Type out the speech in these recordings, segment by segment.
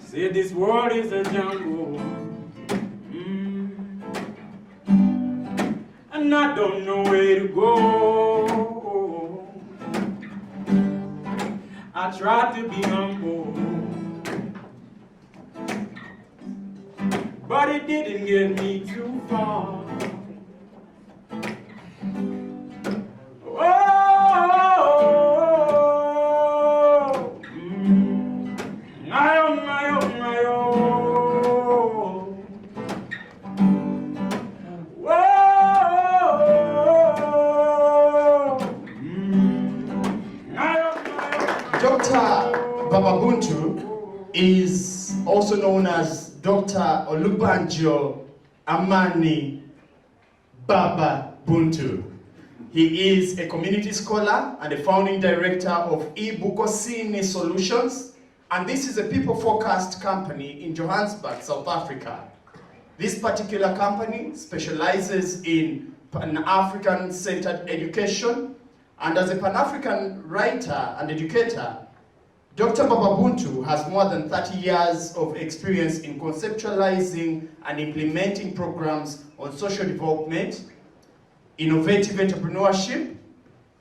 Say this world is a jungle, and I don't know where to go. I tried to be humble, but it didn't get me too far. Buntu is also known as Dr. Olubanjo Amani Baba Buntu. He is a community scholar and a founding director of Ebukhosini Solutions, and this is a people-focused company in Johannesburg, South Africa. This particular company specializes in Pan-African-centered education, and as a Pan-African writer and educator, Dr. Baba Buntu has more than 30 years of experience in conceptualizing and implementing programs on social development, innovative entrepreneurship,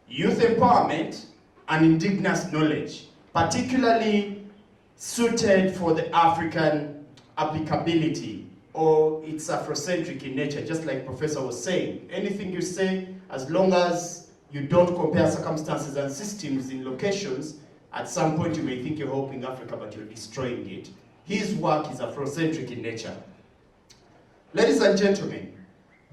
youth empowerment, and indigenous knowledge, particularly suited for the African applicability, or it's Afrocentric in nature, just like Professor was saying. Anything you say, as long as you don't compare circumstances and systems in locations, at some point you may think you're helping Africa, but you're destroying it. His work is Afrocentric in nature. Ladies and gentlemen,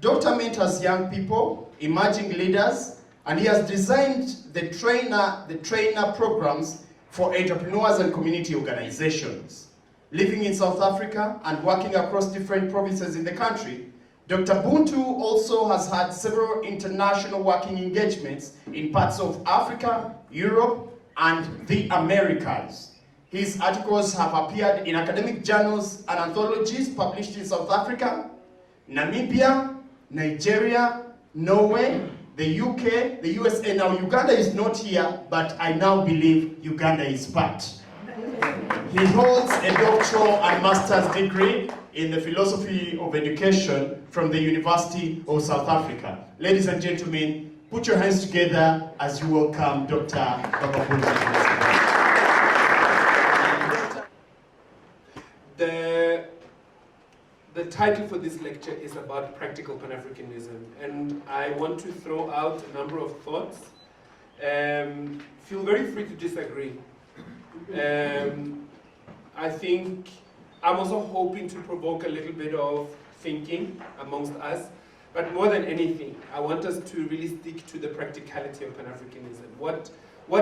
Dr. mentors young people, emerging leaders, and he has designed the trainer programs for entrepreneurs and community organizations. Living in South Africa and working across different provinces in the country, Dr. Buntu also has had several international working engagements in parts of Africa, Europe, and the Americas. His articles have appeared in academic journals and anthologies published in South Africa, Namibia, Nigeria, Norway, the UK, the USA. Now Uganda is not here, but I now believe Uganda is part. He holds a doctoral and master's degree in the philosophy of education from the University of South Africa. Ladies and gentlemen, put your hands together as you welcome Dr. Baba Buntu. The title for this lecture is about practical Pan-Africanism, and I want to throw out a number of thoughts. Feel very free to disagree. I think I'm also hoping to provoke a little bit of thinking amongst us. But more than anything, I want us to really stick to the practicality of Pan-Africanism. What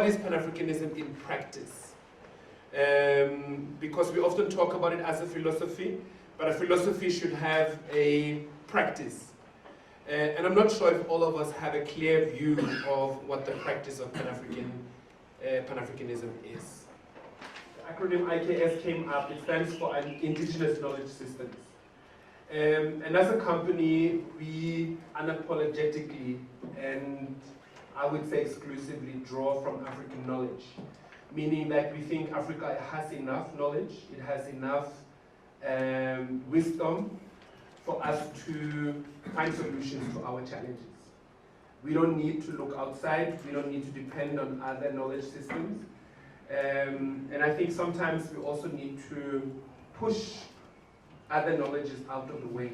is Pan-Africanism in practice? Because we often talk about it as a philosophy, but a philosophy should have a practice. And I'm not sure if all of us have a clear view of what the practice of Pan-Africanism is. The acronym IKS came up. It stands for Indigenous Knowledge Systems. And as a company, we unapologetically and I would say exclusively draw from African knowledge, meaning that we think Africa has enough knowledge, it has enough wisdom for us to find solutions to our challenges. We don't need to look outside, we don't need to depend on other knowledge systems. And I think sometimes we also need to push other knowledges out of the way.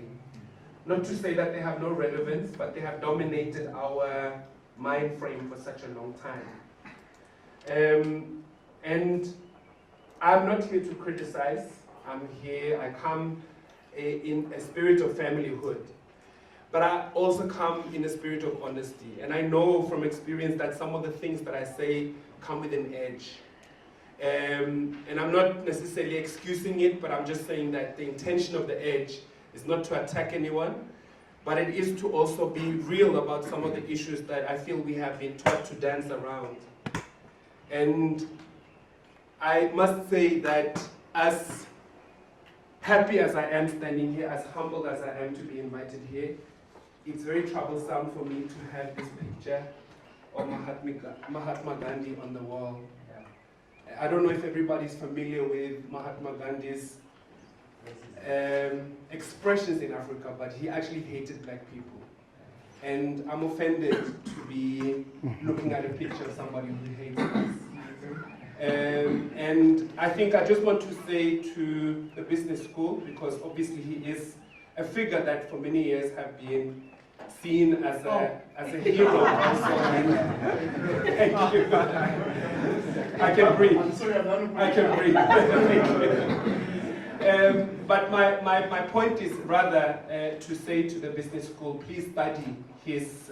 Not to say that they have no relevance, but they have dominated our mind frame for such a long time. And I'm not here to criticize. I come in a spirit of familyhood. But I also come in a spirit of honesty. And I know from experience that some of the things that I say come with an edge. And I'm not necessarily excusing it, but I'm just saying that the intention of the edge is not to attack anyone, but it is to also be real about some of the issues that I feel we have been taught to dance around. And I must say that as happy as I am standing here, as humbled as I am to be invited here, it's very troublesome for me to have this picture of Mahatma Gandhi on the wall. I don't know if everybody's familiar with Mahatma Gandhi's expressions in Africa, but he actually hated black people. And I'm offended to be looking at a picture of somebody who hates us. And I think I just want to say to the business school, because obviously he is a figure that for many years have been seen as a hero also. Thank you. I can breathe. I'm sorry, I can breathe. Thank you. But my point is rather to say to the business school, please study his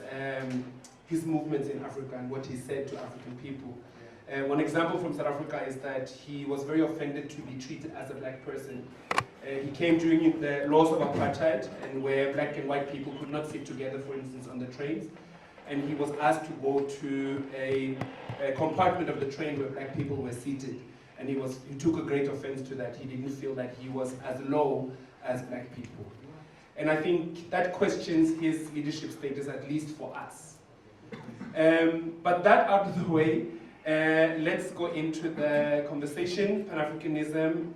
movements in Africa and what he said to African people. One example from South Africa is that he was very offended to be treated as a black person. He came during the laws of apartheid, and where black and white people could not sit together, for instance, on the trains. And he was asked to go to a compartment of the train where black people were seated. And he took a great offense to that. He didn't feel that he was as low as black people. And I think that questions his leadership status, at least for us. But that out of the way, let's go into the conversation, Pan-Africanism,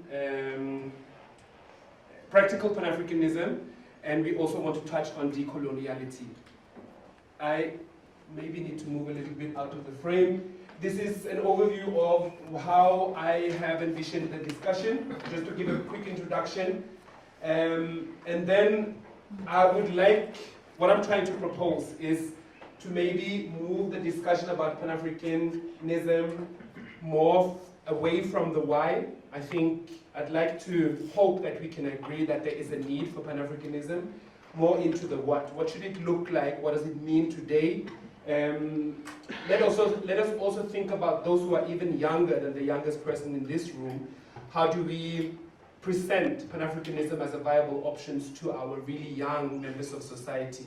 practical Pan-Africanism, and we also want to touch on decoloniality. I maybe need to move a little bit out of the frame. This is an overview of how I have envisioned the discussion, just to give a quick introduction. And then I would like, what I'm trying to propose is to maybe move the discussion about Pan-Africanism more away from the why. I think I'd like to hope that we can agree that there is a need for Pan-Africanism, more into the what. What should it look like? What does it mean today? Let us also think about those who are even younger than the youngest person in this room. How do we present Pan-Africanism as a viable option to our really young members of society?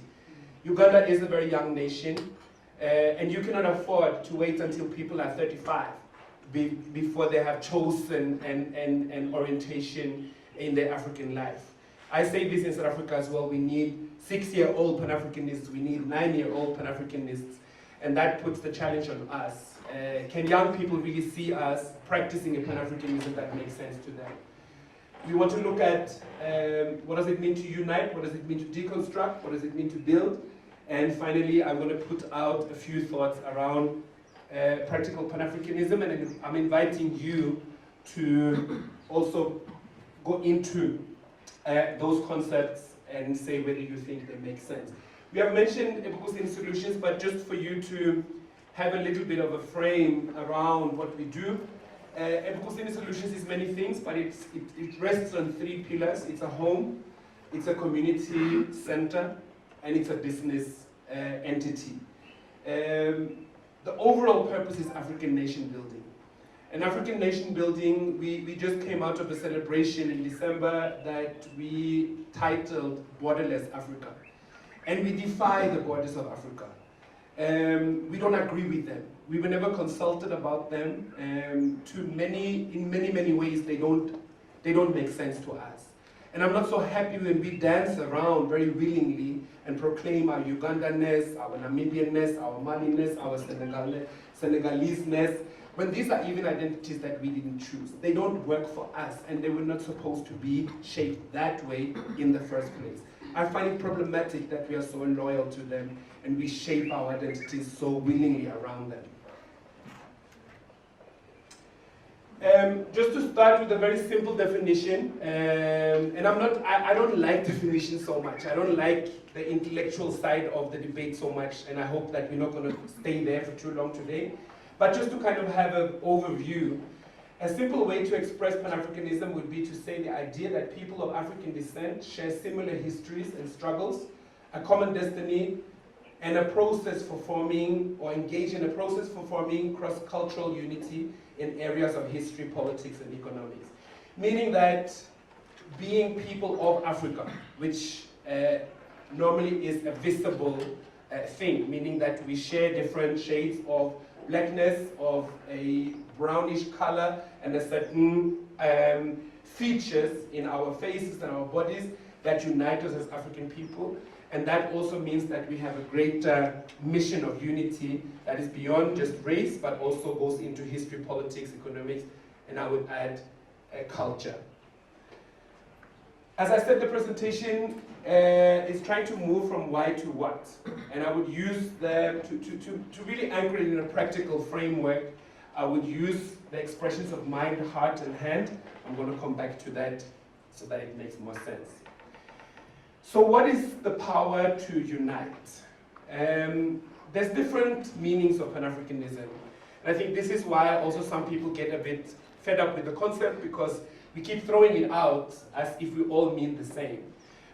Uganda is a very young nation, and you cannot afford to wait until people are 35 before they have chosen an orientation in their African life. I say this in South Africa as well. We need 6-year-old Pan-Africanists, we need 9-year-old Pan-Africanists, and that puts the challenge on us. Can young people really see us practicing a Pan-Africanism that makes sense to them? We want to look at what does it mean to unite, what does it mean to deconstruct, what does it mean to build, and finally I'm going to put out a few thoughts around practical Pan-Africanism, and I'm inviting you to also go into those concepts and say whether you think they make sense. We have mentioned Ebukhosini solutions, but just for you to have a little bit of a frame around what we do. Ebukhosini solutions is many things, but it rests on 3 pillars. It's a home, it's a community center, and it's a business entity. The overall purpose is African nation building. And African nation building, we just came out of a celebration in December that we titled Borderless Africa. And we defy the borders of Africa. We don't agree with them. We were never consulted about them. In many ways, they don't make sense to us. And I'm not so happy when we dance around very willingly and proclaim our Ugandanness, our Namibianness, our Maliness, our Senegalese-ness, when these are even identities that we didn't choose. They don't work for us, and they were not supposed to be shaped that way in the first place. I find it problematic that we are so loyal to them and we shape our identities so willingly around them. Just to start with a very simple definition, and I don't like definitions so much. I don't like the intellectual side of the debate so much, and I hope that we're not going to stay there for too long today. But just to kind of have an overview, a simple way to express Pan-Africanism would be to say the idea that people of African descent share similar histories and struggles, a common destiny, and a process for forming, or engage in a process for forming cross-cultural unity in areas of history, politics, and economics. Meaning that being people of Africa, which normally is a visible thing, meaning that we share different shades of blackness, of a brownish color, and a certain features in our faces and our bodies that unite us as African people. And that also means that we have a greater mission of unity that is beyond just race, but also goes into history, politics, economics, and I would add culture. As I said, the presentation is trying to move from why to what. And I would use to really anchor it in a practical framework, I would use the expressions of mind, heart, and hand. I'm going to come back to that so that it makes more sense. So what is the power to unite? There's different meanings of Pan-Africanism. And I think this is why also some people get a bit fed up with the concept, because we keep throwing it out as if we all mean the same.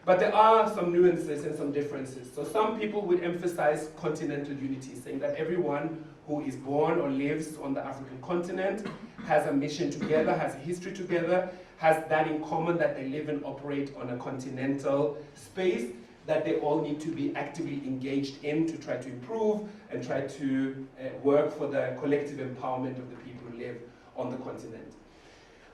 But there are some nuances and some differences. So some people would emphasize continental unity, saying that everyone who is born or lives on the African continent has a mission together, has a history together, has that in common, that they live and operate on a continental space that they all need to be actively engaged in to try to improve and try to work for the collective empowerment of the people who live on the continent.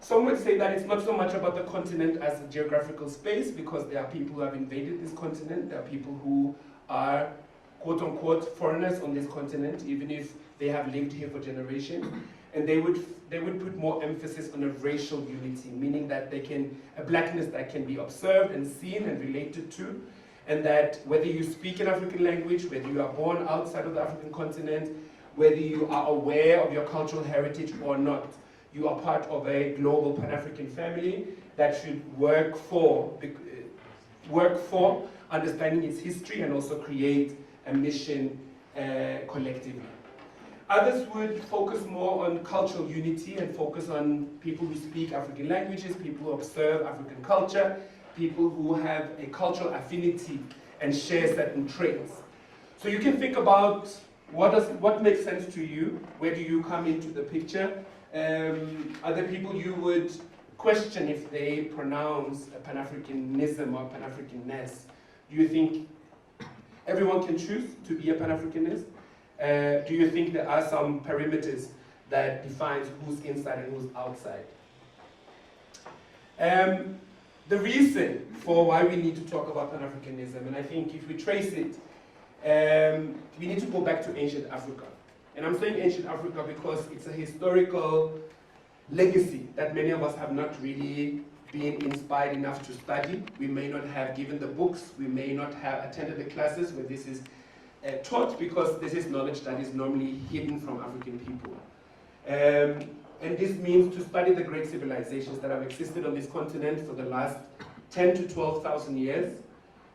Some would say that it's not so much about the continent as a geographical space, because there are people who have invaded this continent, there are people who are quote-unquote foreigners on this continent, even if they have lived here for generations. And they would put more emphasis on a racial unity, meaning that a blackness that can be observed and seen and related to, and that whether you speak an African language, whether you are born outside of the African continent, whether you are aware of your cultural heritage or not, you are part of a global Pan-African family that should work for understanding its history and also create a mission collectively. Others would focus more on cultural unity and focus on people who speak African languages, people who observe African culture, people who have a cultural affinity and share certain traits. So you can think about what makes sense to you, where do you come into the picture. Are there people you would question if they pronounce a Pan-Africanism or Pan-Africanness? Do you think everyone can choose to be a Pan-Africanist? Do you think there are some perimeters that defines who's inside and who's outside? The reason for why we need to talk about Pan-Africanism, and I think if we trace it, we need to go back to ancient Africa. And I'm saying ancient Africa because it's a historical legacy that many of us have not really been inspired enough to study. We may not have given the books, we may not have attended the classes where this is taught, because this is knowledge that is normally hidden from African people. And this means to study the great civilizations that have existed on this continent for the last 10 to 12,000 years.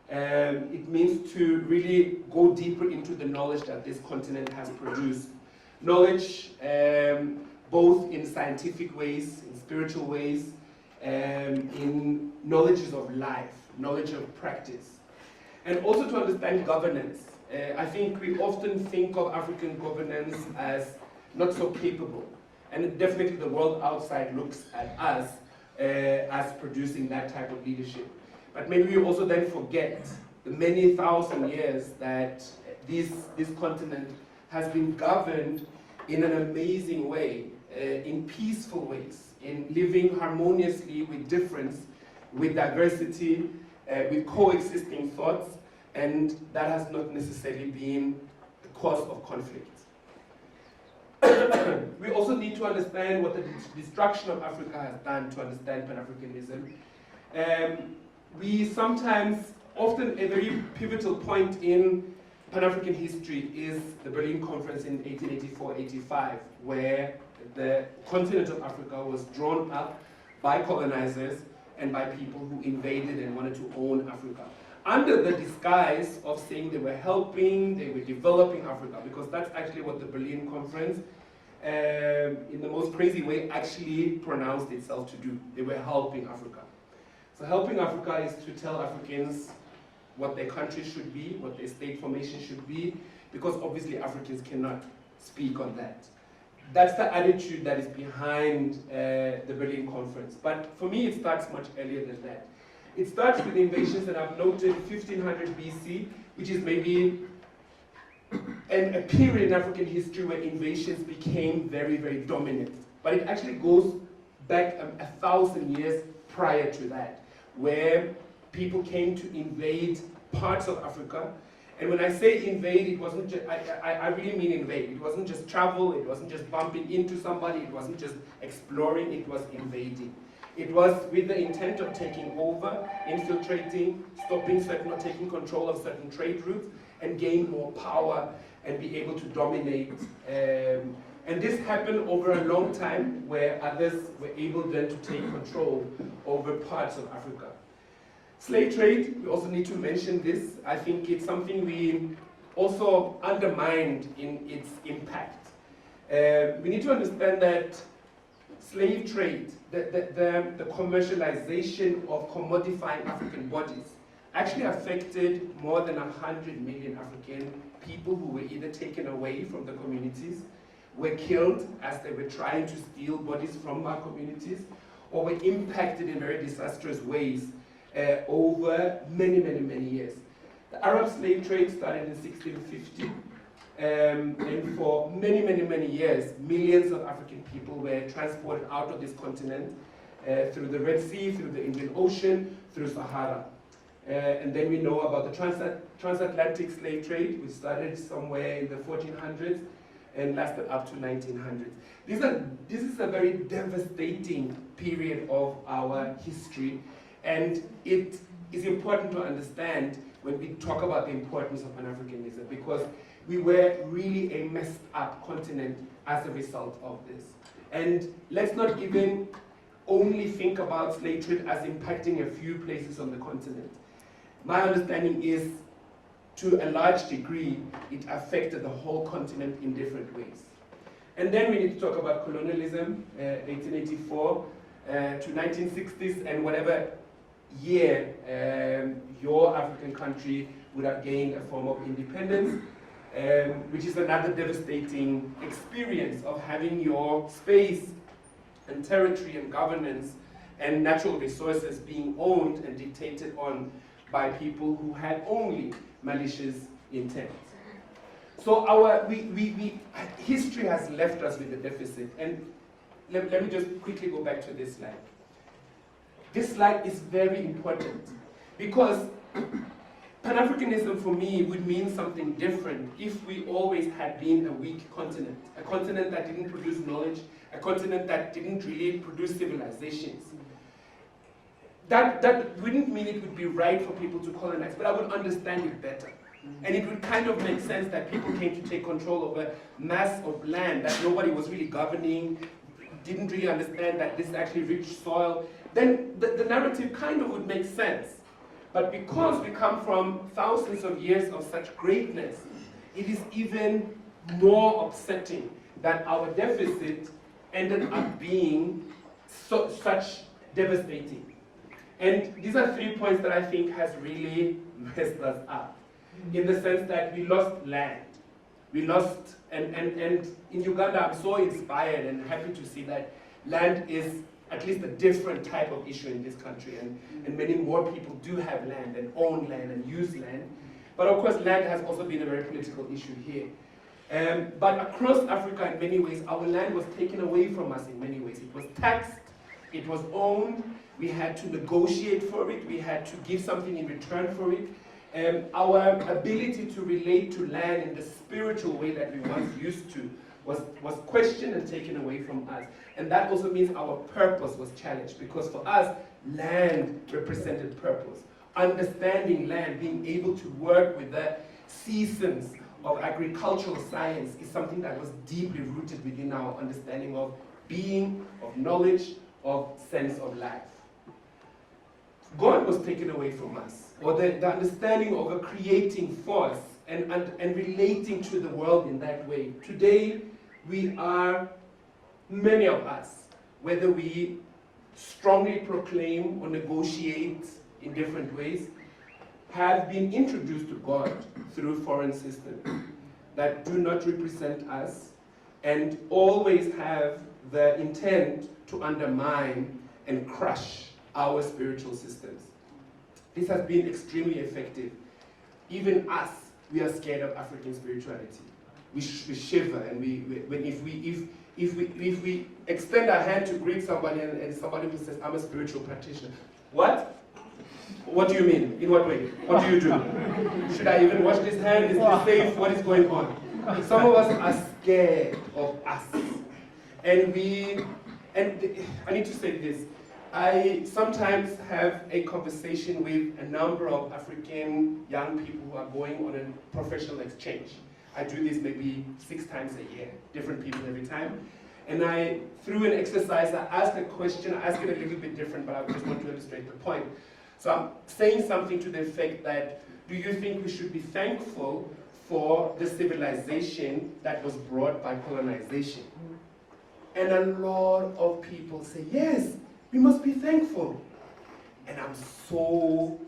It means to really go deeper into the knowledge that this continent has produced. Knowledge both in scientific ways, in spiritual ways, in knowledges of life, knowledge of practice. And also to understand governance. I think we often think of African governance as not so capable. And definitely the world outside looks at us as producing that type of leadership. But maybe we also then forget the many thousand years that this continent has been governed in an amazing way, in peaceful ways, in living harmoniously with difference, with diversity, with coexisting thoughts, and that has not necessarily been the cause of conflict. We also need to understand what the destruction of Africa has done to understand Pan-Africanism. We sometimes, often a very pivotal point in Pan-African history is the Berlin Conference in 1884-85, where the continent of Africa was drawn up by colonizers and by people who invaded and wanted to own Africa, under the disguise of saying they were helping, they were developing Africa, because that's actually what the Berlin Conference, in the most crazy way, actually pronounced itself to do. They were helping Africa. So helping Africa is to tell Africans what their country should be, what their state formation should be, because obviously Africans cannot speak on that. That's the attitude that is behind the Berlin Conference. But for me, it starts much earlier than that. It starts with invasions that I've noted 1500 BC, which is maybe a period in African history where invasions became very, very dominant. But it actually goes back 1,000 years prior to that, where people came to invade parts of Africa. And when I say invade, it wasn't just, I really mean invade. It wasn't just travel, it wasn't just bumping into somebody, it wasn't just exploring, it was invading. It was with the intent of taking over, infiltrating, stopping certain or taking control of certain trade routes, and gain more power and be able to dominate. And this happened over a long time where others were able then to take control over parts of Africa. Slave trade, we also need to mention this. I think it's something we also undermined in its impact. We need to understand that slave trade, the commercialization of commodifying African bodies, actually affected more than 100 million African people who were either taken away from the communities, were killed as they were trying to steal bodies from our communities, or were impacted in very disastrous ways over many, many, many years. The Arab slave trade started in 1650, and for many, many, many years, millions of African people were transported out of this continent through the Red Sea, through the Indian Ocean, through Sahara. And then we know about the transatlantic slave trade, which started somewhere in the 1400s and lasted up to 1900s. This is a very devastating period of our history, and it is important to understand when we talk about the importance of Pan-Africanism, because we were really a messed up continent as a result of this. And let's not even only think about slave trade as impacting a few places on the continent. My understanding is, to a large degree, it affected the whole continent in different ways. And then we need to talk about colonialism, 1884 to 1960s, and whatever year your African country would have gained a form of independence, which is another devastating experience of having your space and territory and governance and natural resources being owned and dictated on by people who had only malicious intent. So history has left us with a deficit. And let me just quickly go back to this slide. This slide is very important because Pan-Africanism for me would mean something different if we always had been a weak continent, a continent that didn't produce knowledge, a continent that didn't really produce civilizations. That wouldn't mean it would be right for people to colonize, but I would understand it better. And it would kind of make sense that people came to take control of a mass of land that nobody was really governing, didn't really understand that this is actually rich soil. Then the narrative kind of would make sense. But because we come from thousands of years of such greatness, it is even more upsetting that our deficit ended up being such devastating. And these are 3 points that I think has really messed us up, in the sense that we lost land. We lost, and in Uganda I'm so inspired and happy to see that land is at least a different type of issue in this country, and many more people do have land and own land and use land. But of course land has also been a very political issue here. But across Africa in many ways, our land was taken away from us in many ways. It was taxed, it was owned, we had to negotiate for it, we had to give something in return for it. Our ability to relate to land in the spiritual way that we once used to was questioned and taken away from us. And that also means our purpose was challenged, because for us, land represented purpose. Understanding land, being able to work with the seasons of agricultural science is something that was deeply rooted within our understanding of being, of knowledge, of sense of life. God was taken away from us, or the understanding of a creating force and relating to the world in that way. Today, we are, many of us, whether we strongly proclaim or negotiate in different ways, have been introduced to God through foreign systems that do not represent us and always have the intent to undermine and crush our spiritual systems. This has been extremely effective. Even us, we are scared of African spirituality. We shiver, and if we extend our hand to greet somebody and somebody who says, "I'm a spiritual practitioner," what What do you mean? In what way? What do you do? Should I even wash this hand? Is this safe? What is going on? Some of us are scared of us. And I need to say this. I sometimes have a conversation with a number of African young people who are going on a professional exchange. I do this maybe 6 times a year, different people every time. And through an exercise, I ask a question, I ask it a little bit different, but I just want to illustrate the point. So I'm saying something to the effect that, do you think we should be thankful for the civilization that was brought by colonization? And a lot of people say, yes, we must be thankful. And I'm so